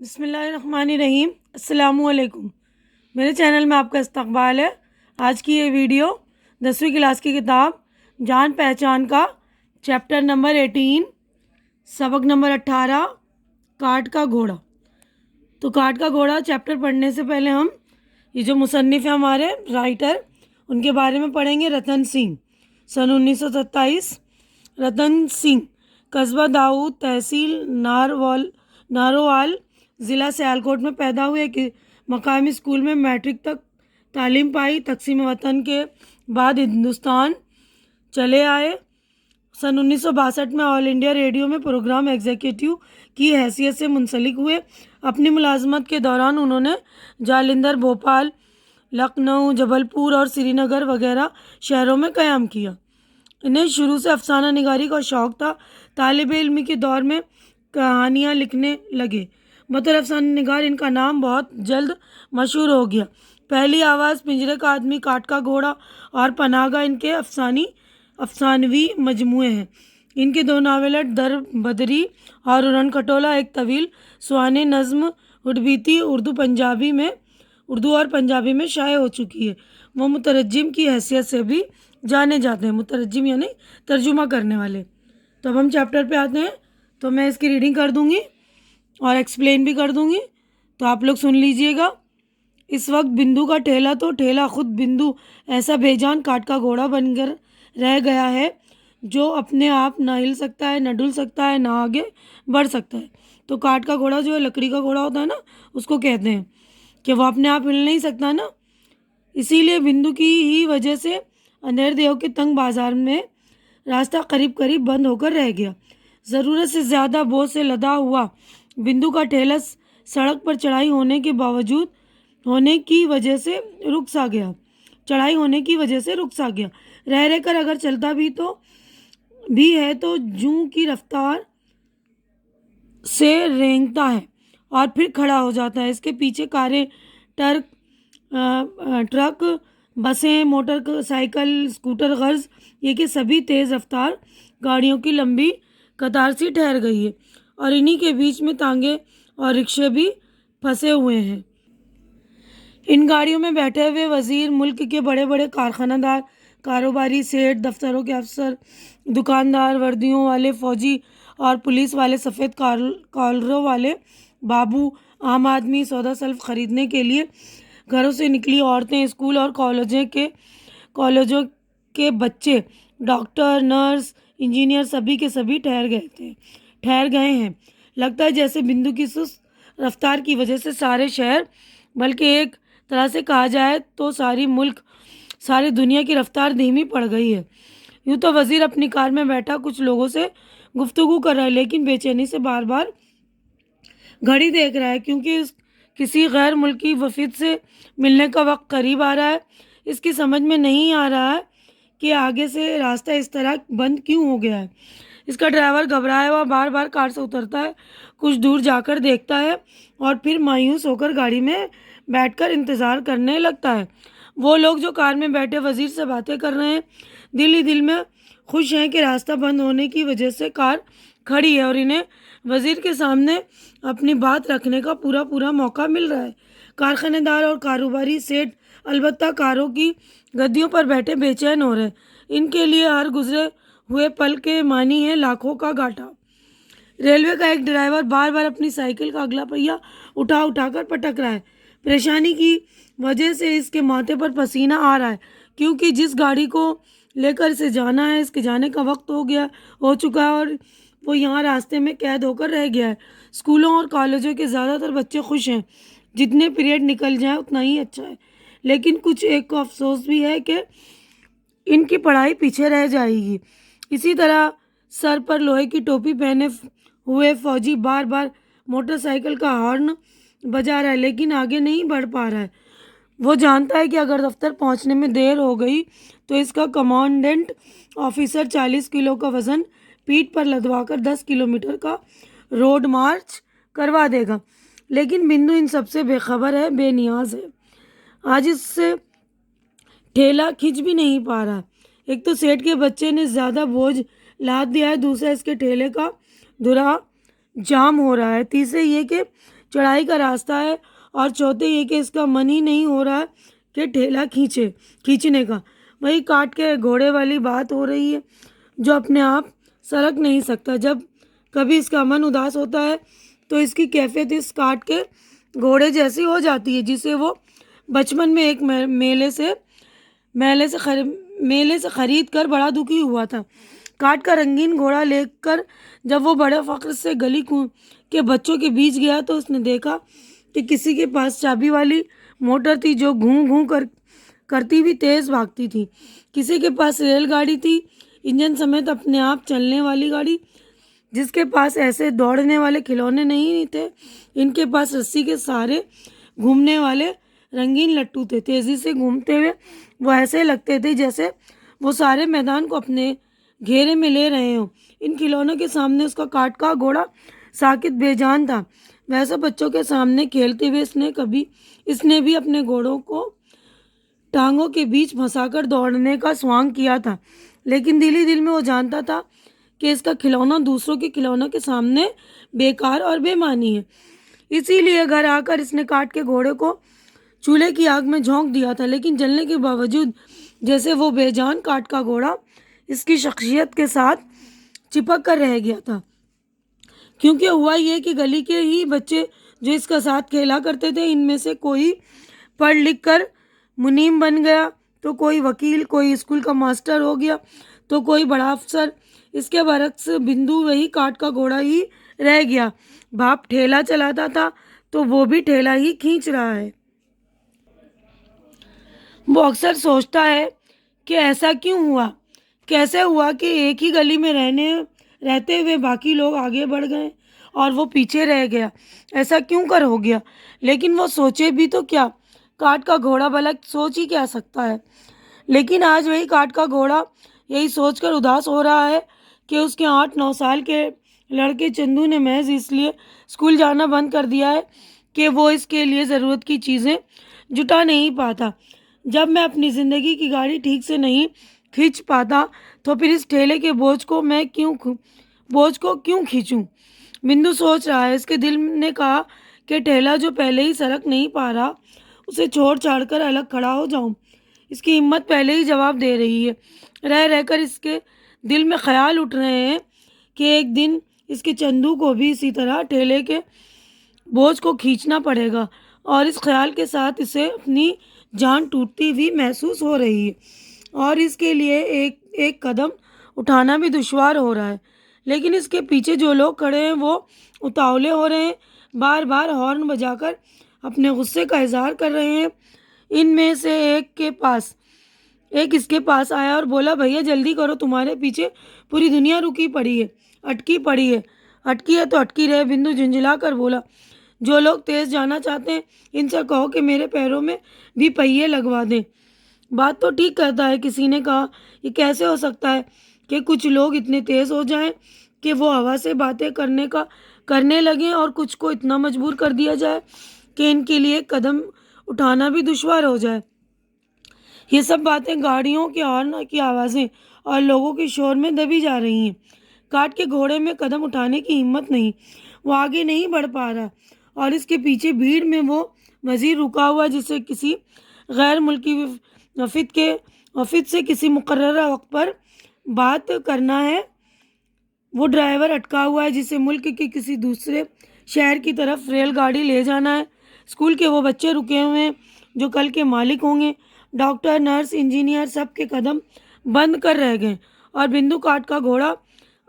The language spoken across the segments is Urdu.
بسم اللہ الرحمن الرحیم۔ السلام علیکم، میرے چینل میں آپ کا استقبال ہے۔ آج کی یہ ویڈیو 10ویں کلاس کی کتاب جان پہچان کا چیپٹر نمبر 18 سبق نمبر 18 کاٹ کا گھوڑا۔ تو کاٹ کا گھوڑا چیپٹر پڑھنے سے پہلے ہم یہ جو مصنف ہیں ہمارے رائٹر ان کے بارے میں پڑھیں گے۔ رتن سنگھ، سن 1927۔ رتن سنگھ قصبہ داؤد، تحصیل نارووال، ضلع سیالکوٹ میں پیدا ہوئے۔ کہ مقامی اسکول میں میٹرک تک تعلیم پائی۔ تقسیم وطن کے بعد ہندوستان چلے آئے۔ سن 1962 میں آل انڈیا ریڈیو میں پروگرام ایگزیکٹو کی حیثیت سے منسلک ہوئے۔ اپنی ملازمت کے دوران انہوں نے جالندھر، بھوپال، لکھنؤ، جبل پور اور سری نگر وغیرہ شہروں میں قیام کیا۔ انہیں شروع سے افسانہ نگاری کا شوق تھا۔ طالب علمی کے دور میں کہانیاں لکھنے لگے۔ بطور افسانہ نگار ان کا نام بہت جلد مشہور ہو گیا۔ پہلی آواز، پنجرے کا آدمی، کاٹ کا گھوڑا اور پناہ گاہ ان کے افسانوی مجموعے ہیں۔ ان کے دو ناولیں در بدری اور اڑن کھٹولا ایک طویل سوانح نظم اڈبیتی اردو اور پنجابی میں شائع ہو چکی ہے۔ وہ مترجم کی حیثیت سے بھی جانے جاتے ہیں۔ مترجم یعنی ترجمہ کرنے والے۔ تو اب ہم چیپٹر پہ آتے ہیں۔ تو میں اس کی ریڈنگ کر دوں گی اور ایکسپلین بھی کر دوں گی، تو آپ لوگ سن لیجئے گا۔ اس وقت بندو کا ٹھیلا تو ٹھیلا خود بندو ایسا بے جان کاٹ کا گھوڑا بن کر رہ گیا ہے جو اپنے آپ نہ ہل سکتا ہے، نہ ڈل سکتا ہے، نہ آگے بڑھ سکتا ہے۔ تو کاٹ کا گھوڑا جو ہے لکڑی کا گھوڑا ہوتا ہے نا، اس کو کہتے ہیں کہ وہ اپنے آپ ہل نہیں سکتا نا۔ اسی لیے بندو کی ہی وجہ سے اندھیر دیو کے تنگ بازار میں راستہ قریب بند ہو کر رہ گیا۔ ضرورت سے زیادہ بوجھ سے لدا ہوا بندو کا ٹھیلا سڑک پر چڑھائی ہونے کی وجہ سے رک سا گیا۔ رہ کر اگر چلتا بھی ہے تو جوں کی رفتار سے رینگتا ہے اور پھر کھڑا ہو جاتا ہے۔ اس کے پیچھے کاریں، ٹرک، بسیں، موٹر سائیکل، اسکوٹر، غرض یہ کہ سبھی تیز رفتار گاڑیوں کی لمبی قطار سی ٹھہر گئی ہے، اور انہی کے بیچ میں تانگے اور رکشے بھی پھنسے ہوئے ہیں۔ ان گاڑیوں میں بیٹھے ہوئے وزیر، ملک کے بڑے بڑے کارخانہ دار، کاروباری، سیٹھ، دفتروں کے افسر، دکاندار، وردیوں والے، فوجی اور پولیس والے، سفید کالروں والے بابو، عام آدمی، سودا سلف خریدنے کے لیے گھروں سے نکلی عورتیں، اسکول اور کالجوں کے بچے، ڈاکٹر، نرس، انجینئر، سبھی کے سبھی ٹھہر گئے ہیں۔ لگتا ہے جیسے بندو کی سست رفتار کی وجہ سے سارے شہر، بلکہ ایک طرح سے کہا جائے تو ساری دنیا کی رفتار دھیمی پڑ گئی ہے۔ یوں تو وزیر اپنی کار میں بیٹھا کچھ لوگوں سے گفتگو کر رہا ہے، لیکن بے چینی سے بار بار گھڑی دیکھ رہا ہے، کیونکہ کسی غیر ملکی وفد سے ملنے کا وقت قریب آ رہا ہے۔ اس کی سمجھ میں نہیں آ رہا ہے کہ آگے سے راستہ اس طرح بند کیوں ہو گیا ہے۔ اس کا ڈرائیور گھبرایا ہوا بار بار کار سے اترتا ہے، کچھ دور جا کر دیکھتا ہے اور پھر مایوس ہو کر گاڑی میں بیٹھ کر انتظار کرنے لگتا ہے۔ وہ لوگ جو کار میں بیٹھے وزیر سے باتیں کر رہے ہیں، دل ہی دل میں خوش ہیں کہ راستہ بند ہونے کی وجہ سے کار کھڑی ہے اور انہیں وزیر کے سامنے اپنی بات رکھنے کا پورا موقع مل رہا ہے۔ کارخانے دار اور کاروباری سیٹھ البتہ کاروں کی گدیوں پر بیٹھے بے چین ہو رہے ہیں۔ ان کے لیے ہر گزرے ہوئے پل کے معنی ہے لاکھوں کا گھاٹا۔ ریلوے کا ایک ڈرائیور بار بار اپنی سائیکل کا اگلا پہیہ اٹھا کر پٹک رہا ہے۔ پریشانی کی وجہ سے اس کے ماتھے پر پسینہ آ رہا ہے، کیونکہ جس گاڑی کو لے کر اسے جانا ہے، اس کے جانے کا وقت ہو چکا ہے اور وہ یہاں راستے میں قید ہو کر رہ گیا ہے۔ اسکولوں اور کالجوں کے زیادہ تر بچے خوش ہیں، جتنے پیریڈ نکل جائیں اتنا ہی اچھا ہے، لیکن کچھ ایک کو افسوس بھی ہے کہ ان کی پڑھائی پیچھے رہ جائے گی۔ اسی طرح سر پر لوہے کی ٹوپی پہنے ہوئے فوجی بار بار موٹر سائیکل کا ہارن بجا رہا ہے، لیکن آگے نہیں بڑھ پا رہا ہے۔ وہ جانتا ہے کہ اگر دفتر پہنچنے میں دیر ہو گئی تو اس کا کمانڈنٹ آفیسر 40 کلو کا وزن پیٹھ پر لدوا کر 10 کلومیٹر کا روڈ مارچ کروا دے گا، لیکن بندو ان سب سے بے خبر ہے، بے نیاز ہے۔ آج اس سے ٹھیلا کھینچ بھی نہیں پا رہا۔ ایک تو سیٹھ کے بچے نے زیادہ بوجھ لاد دیا ہے، دوسرا اس کے ٹھیلے کا دھرا جام ہو رہا ہے، تیسرے یہ کہ چڑھائی کا راستہ ہے، اور چوتھے یہ کہ اس کا من ہی نہیں ہو رہا ہے کہ ٹھیلا کھینچنے کا۔ وہی کاٹ کے گھوڑے والی بات ہو رہی ہے، جو اپنے آپ سرک نہیں سکتا۔ جب کبھی اس کا من اداس ہوتا ہے تو اس کی کیفیت اس کاٹ کے گھوڑے جیسی ہو جاتی ہے، جسے وہ بچپن میں ایک میلے سے خرید کر بڑا دکھی ہوا تھا۔ کاٹ کا رنگین گھوڑا لے کر جب وہ بڑے فخر سے گلی کے بچوں کے بیچ گیا تو اس نے دیکھا کہ کسی کے پاس چابی والی موٹر تھی جو گھوں گھوں کرتی ہوئی تیز بھاگتی تھی، کسی کے پاس ریل گاڑی تھی، انجن سمیت اپنے آپ چلنے والی گاڑی، جس کے پاس ایسے دوڑنے والے کھلونے نہیں تھے، ان کے پاس رسی کے سہارے گھومنے والے رنگین لٹو تھے۔ تیزی سے گھومتے ہوئے وہ ایسے لگتے تھے جیسے وہ سارے میدان کو اپنے گھیرے میں لے رہے ہوں۔ ان کھلونوں کے سامنے اس کا کاٹ کا گھوڑا ساکت بے جان تھا۔ ویسے بچوں کے سامنے کھیلتے ہوئے اس نے بھی اپنے گھوڑوں کو ٹانگوں کے بیچ پھنسا کر دوڑنے کا سوانگ کیا تھا، لیکن دل ہی دل میں وہ جانتا تھا کہ اس کا کھلونا دوسروں کے کھلونوں کے سامنے بیکار اور بے معنی ہے۔ اسی لیے گھر آ کر اس نے کاٹ کے گھوڑے کو چولہے کی آگ میں جھونک دیا تھا، لیکن جلنے کے باوجود جیسے وہ بے جان کاٹ کا گھوڑا اس کی شخصیت کے ساتھ چپک کر رہ گیا تھا۔ کیونکہ ہوا یہ کہ گلی کے ہی بچے جو اس کا ساتھ کھیلا کرتے تھے، ان میں سے کوئی پڑھ لکھ کر منیم بن گیا تو کوئی وکیل، کوئی اسکول کا ماسٹر ہو گیا تو کوئی بڑا افسر۔ اس کے برعکس بندو وہی کاٹ کا گھوڑا ہی رہ گیا۔ باپ ٹھیلا چلاتا تھا تو وہ بھی ٹھیلا ہی کھینچ رہا ہے۔ وہ اکثر سوچتا ہے کہ ایسا کیوں ہوا، کیسے ہوا کہ ایک ہی گلی میں رہتے ہوئے باقی لوگ آگے بڑھ گئے اور وہ پیچھے رہ گیا، ایسا کیوں کر ہو گیا۔ لیکن وہ سوچے بھی تو کیا، کاٹ کا گھوڑا بھلا سوچ ہی کیا سکتا ہے۔ لیکن آج وہی کاٹ کا گھوڑا یہی سوچ کر اداس ہو رہا ہے کہ اس کے 8-9 سال کے لڑکے چندو نے محض اس لیے اسکول جانا بند کر دیا ہے کہ وہ اس کے لیے ضرورت کی چیزیں جٹا نہیں پاتا۔ جب میں اپنی زندگی کی گاڑی ٹھیک سے نہیں کھینچ پاتا تو پھر اس ٹھیلے کے بوجھ کو کیوں کھینچوں۔ بندو سوچ رہا ہے۔ اس کے دل نے کہا کہ ٹھیلا جو پہلے ہی سرک نہیں پا رہا، اسے چھوڑ چھاڑ کر الگ کھڑا ہو جاؤں۔ اس کی ہمت پہلے ہی جواب دے رہی ہے۔ رہ کر اس کے دل میں خیال اٹھ رہے ہیں کہ ایک دن اس کے چندو کو بھی اسی طرح ٹھیلے کے بوجھ کو کھینچنا پڑے گا، اور اس خیال کے ساتھ اسے اپنی جان ٹوٹتی ہوئی محسوس ہو رہی ہے، اور اس کے لیے ایک قدم اٹھانا بھی دشوار ہو رہا ہے۔ لیکن اس کے پیچھے جو لوگ کھڑے ہیں وہ اتاولے ہو رہے ہیں، بار بار ہارن بجا کر اپنے غصے کا اظہار کر رہے ہیں۔ ان میں سے ایک اس کے پاس آیا اور بولا، بھیا جلدی کرو، تمہارے پیچھے پوری دنیا اٹکی پڑی ہے۔ اٹکی ہے تو اٹکی رہے، بندو جھنجھلا کر بولا۔ جو لوگ تیز جانا چاہتے ہیں ان سے کہو کہ میرے پیروں میں بھی پہیے لگوا دیں۔ بات تو ٹھیک کرتا ہے، کسی نے کہا۔ یہ کیسے ہو سکتا ہے کہ کچھ لوگ اتنے تیز ہو جائیں کہ وہ ہوا سے باتیں کرنے لگیں، اور کچھ کو اتنا مجبور کر دیا جائے کہ ان کے لیے قدم اٹھانا بھی دشوار ہو جائے۔ یہ سب باتیں گاڑیوں کے ہارن کی آوازیں اور لوگوں کے شور میں دبی جا رہی ہیں۔ کاٹ کے گھوڑے میں قدم اٹھانے کی ہمت نہیں، وہ آگے نہیں بڑھ پا رہا، اور اس کے پیچھے بھیڑ میں وہ وزیر رکا ہوا جسے کسی غیر ملکی وفد سے کسی مقررہ وقت پر بات کرنا ہے، وہ ڈرائیور اٹکا ہوا ہے جسے ملک کے کسی دوسرے شہر کی طرف ریل گاڑی لے جانا ہے، اسکول کے وہ بچے رکے ہوئے ہیں جو کل کے مالک ہوں گے، ڈاکٹر، نرس، انجینئر سب کے قدم بند کر رہ گئے، اور بندو کاٹ کا گھوڑا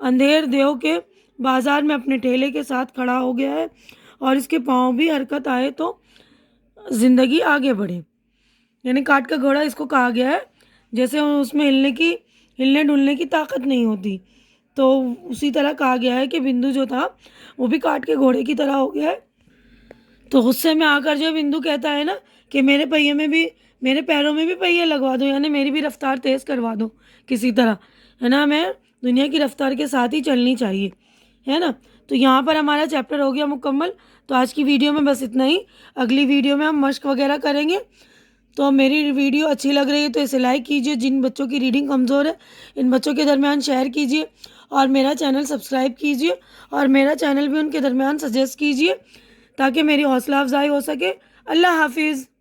اندھیر دیو کے بازار میں اپنے ٹھیلے کے ساتھ کھڑا ہو گیا ہے، اور اس کے پاؤں بھی حرکت آئے تو زندگی آگے بڑھے۔ یعنی کاٹ کا گھوڑا اس کو کہا گیا ہے جیسے اس میں ہلنے ڈلنے کی طاقت نہیں ہوتی، تو اسی طرح کہا گیا ہے کہ بندو جو تھا وہ بھی کاٹ کے گھوڑے کی طرح ہو گیا ہے۔ تو غصے میں آ کر جو بندو کہتا ہے نا کہ میرے پیروں میں بھی پہیے لگوا دو، یعنی میری بھی رفتار تیز کروا دو کسی طرح، ہے نا، ہمیں دنیا کی رفتار کے ساتھ ہی چلنی چاہیے، ہے نا۔ تو یہاں پر ہمارا چیپٹر ہو گیا مکمل۔ تو آج کی ویڈیو میں بس اتنا ہی، اگلی ویڈیو میں ہم مشق وغیرہ کریں گے۔ تو میری ویڈیو اچھی لگ رہی ہے تو اسے لائک کیجیے، جن بچوں کی ریڈنگ کمزور ہے ان بچوں کے درمیان شیئر کیجیے، اور میرا چینل سبسکرائب کیجیے، اور میرا چینل بھی ان کے درمیان سجیسٹ کیجیے، تاکہ میری حوصلہ افزائی ہو سکے۔ اللہ حافظ۔